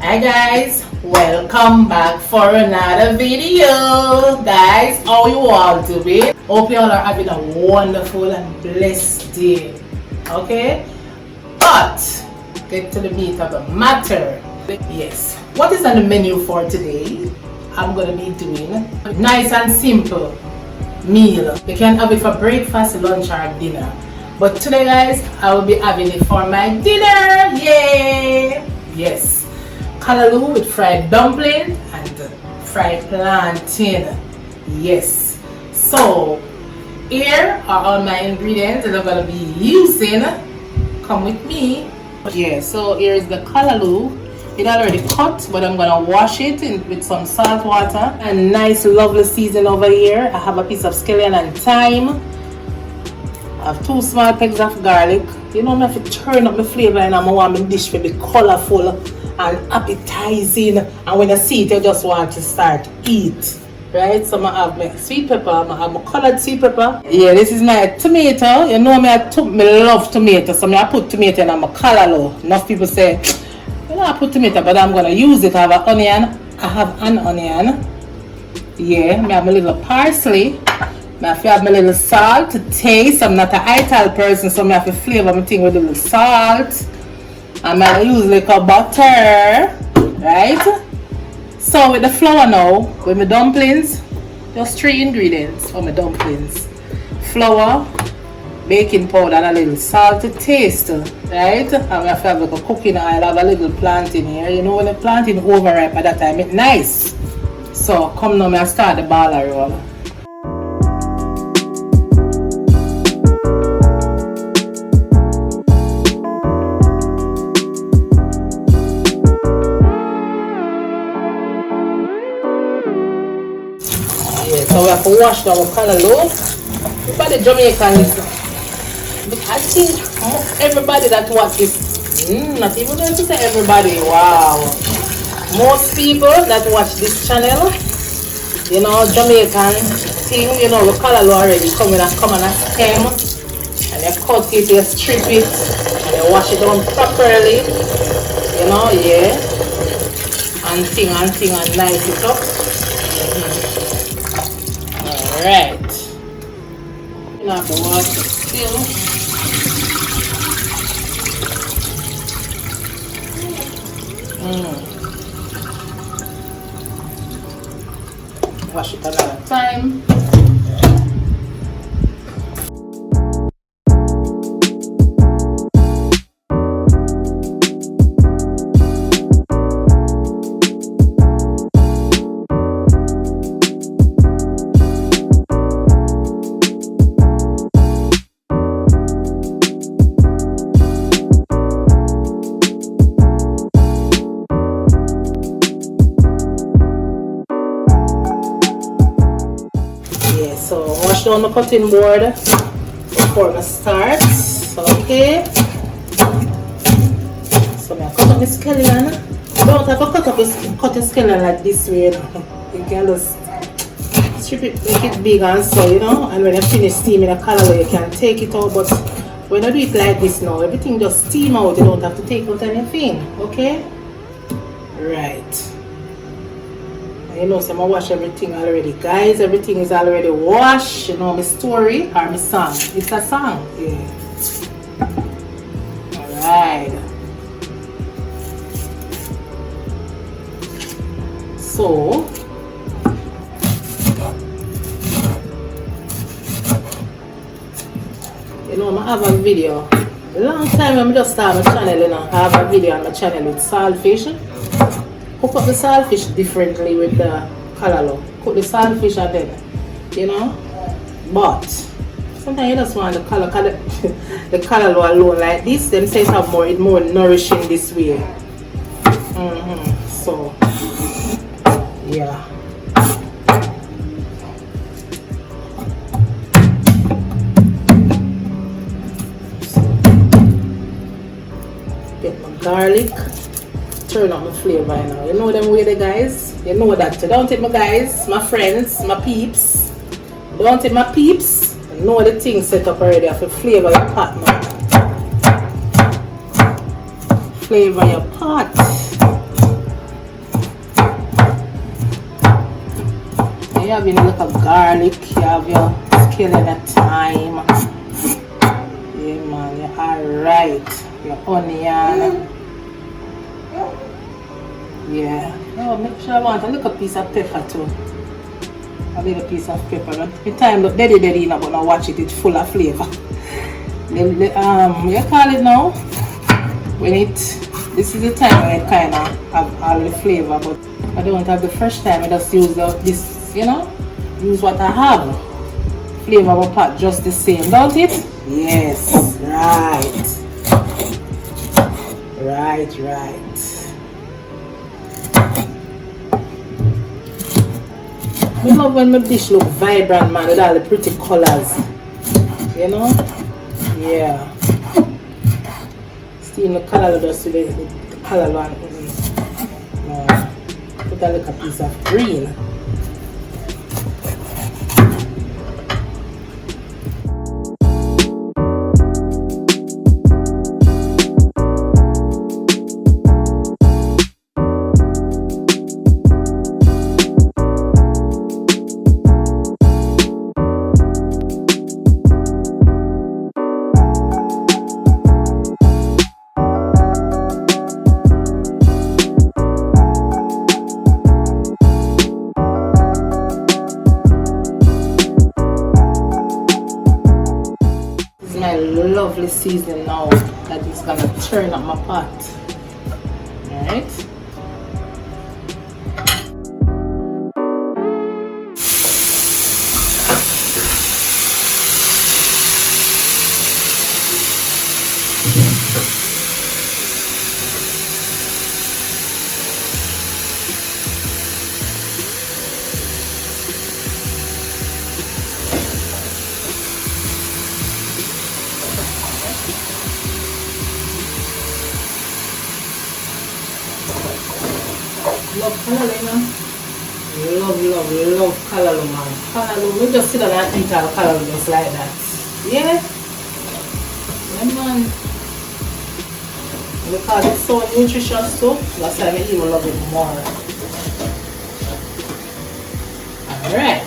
Hi guys, welcome back for another video. Guys, how you all doing? Hope you all are having a wonderful and blessed day. Okay, but get to the meat of the matter. Yes, what is on the menu for today? I'm gonna be doing a nice and simple meal. You can have it for breakfast, lunch or dinner, but today guys I will be having it for my dinner. Yay! Yes, callaloo with fried dumpling and fried plantain. Yes, so here are all my ingredients that I'm going to be using. Come with me. Yeah, so here's the callaloo. It already cut, but I'm going to wash it with some salt water and nice lovely season over here. I have a piece of scallion and thyme. I have 2 small pegs of garlic. You know, I have to turn up the flavor and I want my dish to be colorful and appetizing, and when you see it you just want to start eat, right? So I have my sweet pepper, I have my colored sweet pepper. Yeah, this is my tomato. You know me, I love tomato, so I put tomato in my callaloo. Enough people say, you know, I put tomato, but I'm gonna use it. I have an onion. I have an onion. Yeah, I have my little parsley. I have my little salt to taste. I'm not an ital person, so I have to flavor my thing with a little salt. I'm going to use like a butter, right? So with the flour now, with my dumplings, just 3 ingredients for my dumplings. Flour, baking powder and a little salt to taste, right? And I have like a cooking oil, I have a little plantain here. You know when the plantain overripe at that time, it's nice. So come now, I start the ball roll. So we have to wash down our callaloo. For the Jamaicans, I think everybody that watch this, not even going to say everybody, wow. Most people that watch this channel, you know, Jamaican thing, you know, the callaloo already come on a stem, and you cut it, you strip it, and you wash it down properly, you know, yeah, and thing and nice it up. Alright, you have to wash it still. Wash it another time. So wash down the cutting board before I start. Okay. So I cut up the scallion. You don't have to cut the scallion like this way. You can just strip it, make it big and so, you know. And when you finish steaming the callaloo, you can take it out. But when I do it like this now, everything just steam out. You don't have to take out anything. Okay. Right. You know, so I wash everything already, guys. Everything is already washed. You know, my story or my song. It's a song. Yeah. Alright. So, you know, I have a video. A long time I just started my channel, you know. I have a video on my channel with saltfish. Cook up the saltfish differently with the callaloo. Cook the saltfish and then, you know. But sometimes you just want the callaloo alone like this. Them say have it's more nourishing this way. So yeah. Get my garlic. Turn up my flavor now. You know them way the guys. You know that. Don't it my guys, my friends, my peeps. Don't it my peeps. You know the thing set up already. I have to flavor your pot now. Flavor your pot. have your little garlic, you have your scallion thyme. Yeah, man, you're alright. Your onion. Yeah. Oh, make sure I want a little piece of pepper too. A little piece of pepper. The time look deady, but now watch it, it's full of flavor. You call it now? This is the time when it kind of have all the flavor, but I don't have the fresh time. I just use this, use what I have. Flavor of a pot just the same, don't it? Yes, right. I love when my dish look vibrant, man, with all the pretty colors. Yeah. Steam the callaloo just with the callaloo and put a little piece of green. My lovely seasoning now that is gonna turn up my pot. Alright. Love callaloo, man. Love callaloo, man. Callaloo, we just sit down and eat our callaloo just like that. Yeah? Yeah, man. Because it's so nutritious too, that's why I even love it more. Alright,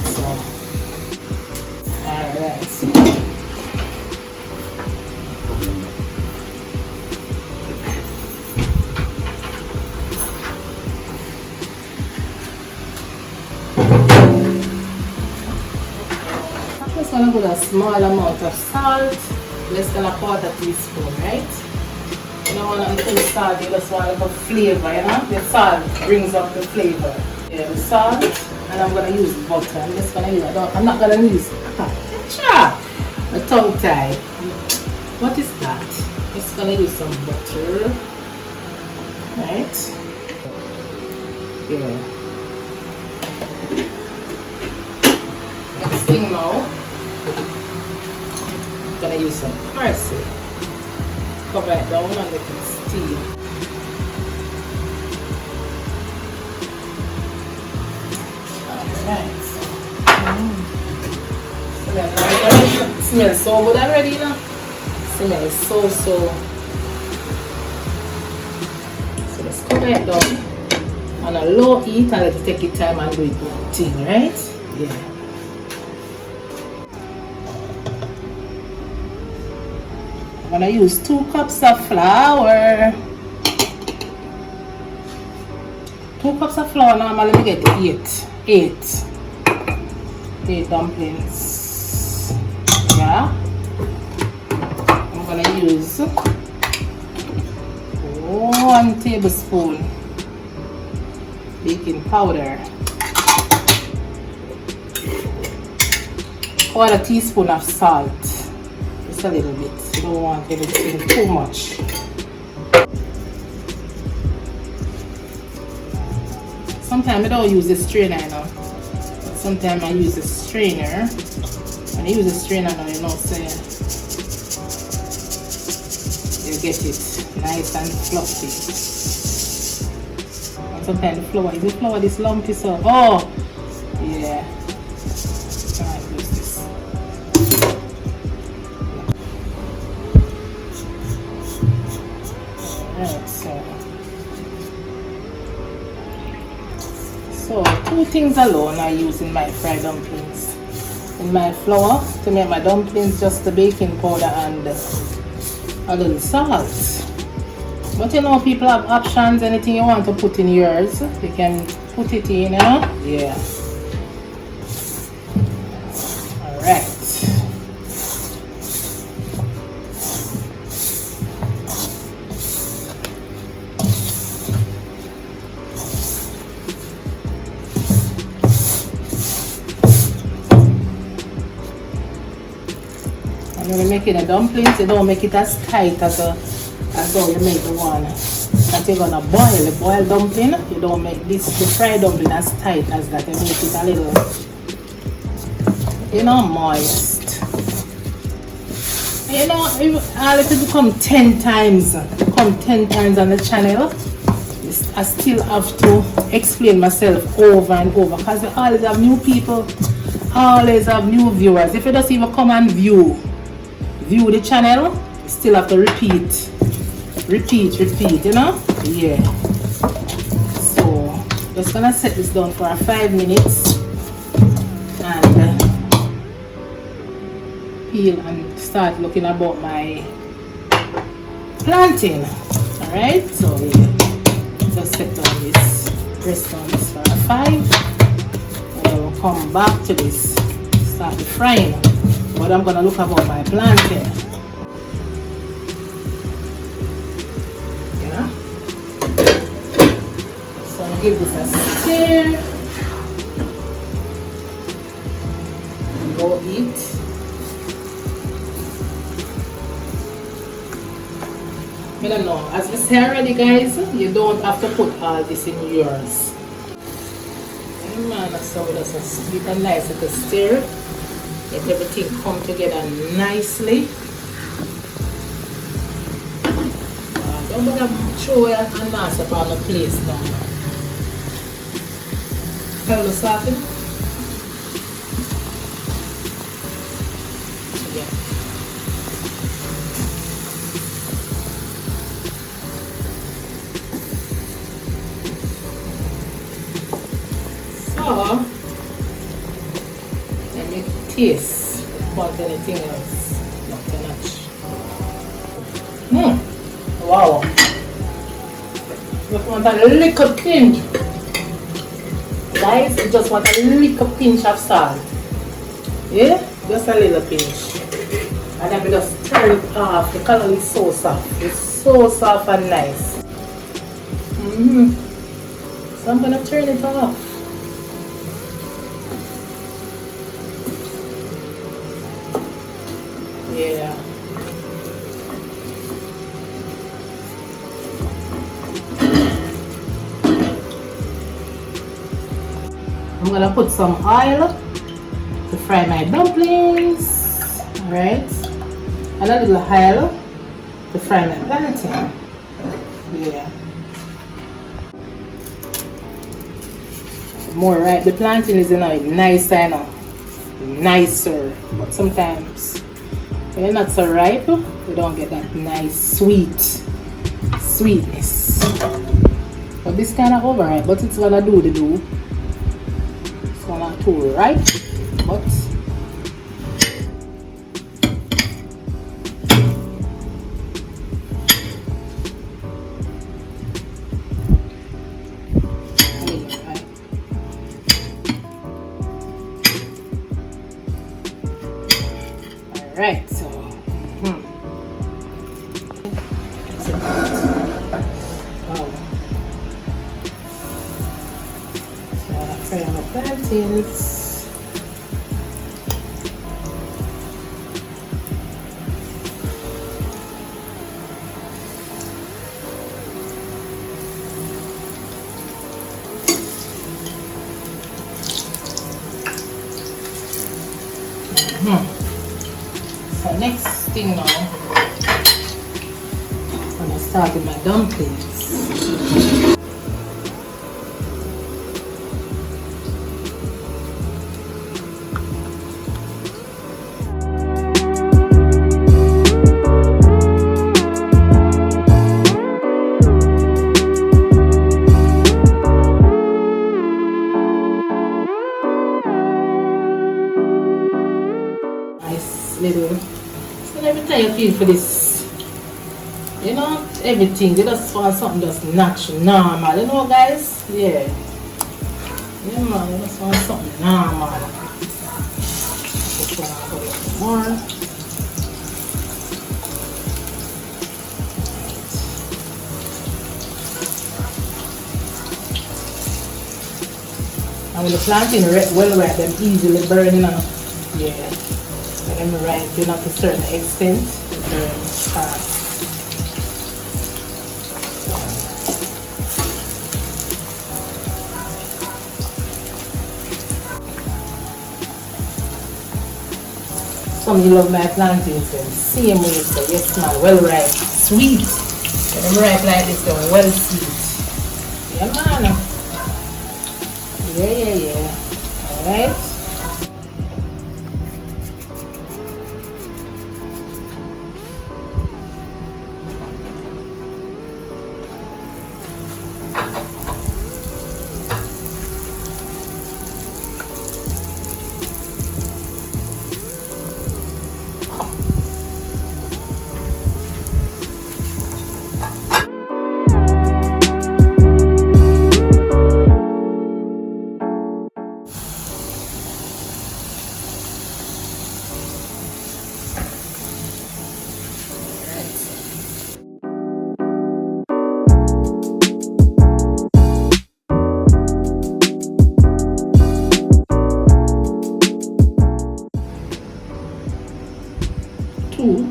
I'm just gonna put a small amount of salt, less than a quarter teaspoon, right? You don't want to too salty, you just want a little flavor, The salt brings up the flavor. Yeah, the salt, and I'm gonna use butter. I'm not gonna use a tongue tie. What is that? Just gonna use some butter, right? Yeah. Next thing now, I'm gonna use some parsley. Cover it down and let it steam. Alright. It smells so good already, Smells so. So let's cover it down on a low heat and let it take its time and do it thing, right? Yeah. I'm gonna use 2 cups of flour. 2 cups of flour, normally we get 8 dumplings. Yeah. I'm gonna use 1 tablespoon baking powder, 1/4 teaspoon of salt, just a little bit. You don't want anything too much. Sometimes I don't use the strainer, Sometimes I use a strainer. When you use a strainer now, say you get it nice and fluffy. And sometimes the flour, is the flour this lumpy so? Oh, yeah. Alright, use this. Alright, so So 2 things alone I use in my fried dumplings. In my flour to make my dumplings, just the baking powder and a little salt. But you know, people have options. Anything you want to put in yours, you can put it in, you know? Yeah. Alright. And when you're making a dumplings, you don't make it as tight as though you make the one that you're gonna boil. The boiled dumpling, you don't make the fried dumpling as tight as that. You make it a little, you know, moist. You know, if it come 10 times on the channel, I still have to explain myself over and over, because we always have new people, always have new viewers. If you just even come and view the channel, you still have to repeat, you know? Yeah. So just gonna set this down for 5 minutes and peel and start looking about my planting. Alright, so yeah, just set down this, rest on this for 5, and then we'll come back to this, start the frying. But I'm gonna look about my planting. Yeah. So I'll give this a stir. Go eat. I don't know. As we say already, guys, you don't have to put all this in yours. Man, so just give a nice little stir. Let everything come together nicely. Don't bother throw it and mash up on the place now. Hello, soften. Yeah. So, let me taste what anything else. Not too much. Wow. Just want a little pinch. Guys, you just want a little pinch of salt. Yeah? Just a little pinch. And then we just turn it off. The color is so soft. It's so soft and nice. So I'm gonna turn it off. Yeah. I'm gonna put some oil to fry my dumplings. Alright. And a little oil to fry my plantain. Yeah. More right. The plantain is, you know, nicer, you know. Nicer. But sometimes when you're not so ripe, you don't get that nice sweetness. But this kind of overripe, but it's gonna do the do. It's not too ripe, but right, so wow. So I fry my plantains. So next thing now, I'm gonna start with my dumplings. little. So every time you feel for this, you know, everything, they just want something just natural, normal, you know guys? Yeah. Yeah man, you just want something normal. Just want to put it more. And when the plantain well ripe, them easily burn, you know. Yeah. When them ripe, you know, to a certain extent, it burns fast. Some you love my plantains, then same way, so yes man, well ripe, sweet. When them ripe like this, they're well sweet. Yeah man. Yeah. Alright. Two.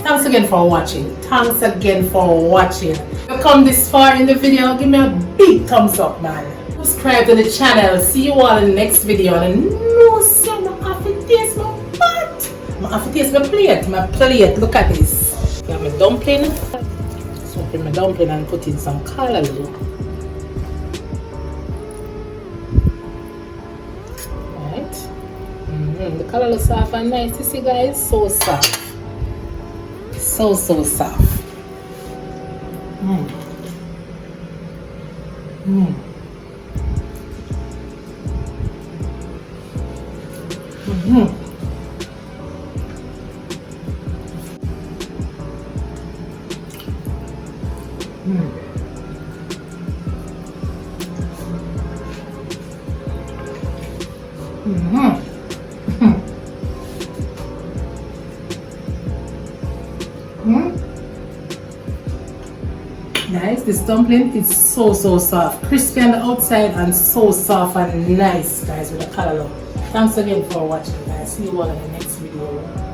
Thanks again for watching. Thanks again for watching. If you come this far in the video, give me a big thumbs up, man. Subscribe to the channel. See you all in the next video. And no, sir, I have to taste my butt. I have to taste my plate. My plate. Look at this. Got my dumpling. So open my dumpling and put in some callaloo. Right. The callaloo soft and nice. You see, guys, so soft. So soft. Guys, this dumpling is so soft, crispy on the outside and so soft and nice, guys, with the callaloo. Thanks again for watching, guys. See you all in the next video.